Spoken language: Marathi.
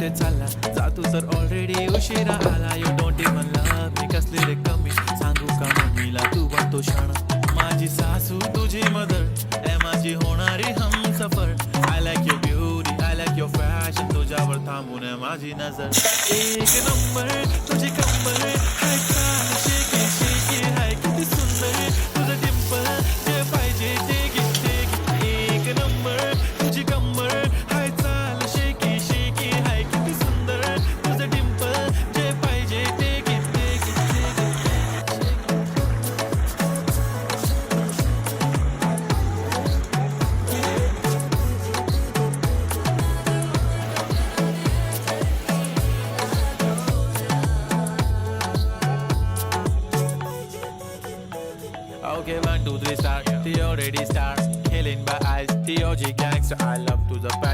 कुठे चालला जा तू तर ऑलरेडी उशिरा आला. यू डोंट इवन लव्ह मी कसली रे कमी सांगू का मम्मीला तू बनतो शाणा. माझी सासू तुझी मदर ए माझी होणारी Humsafar. I like your beauty I like your fashion तुझ्यावर थांबून आहे माझी नजर. एक नंबर तुझी कंबर हाय छान शेकी शेकी हाय किती सुंदर तुझं डिंपल जे पाहिजे ते घे ते घे. एक नंबर तुझी कंबर हाय चाल शेकी शेकी हाय किती सुंदर तुझं डिंपल जे पाहिजे ते घे ते घे ते घे. Okay, 1, 2, 3, start. The already start. Killing by eyes. The OG gangster. I love to the passion.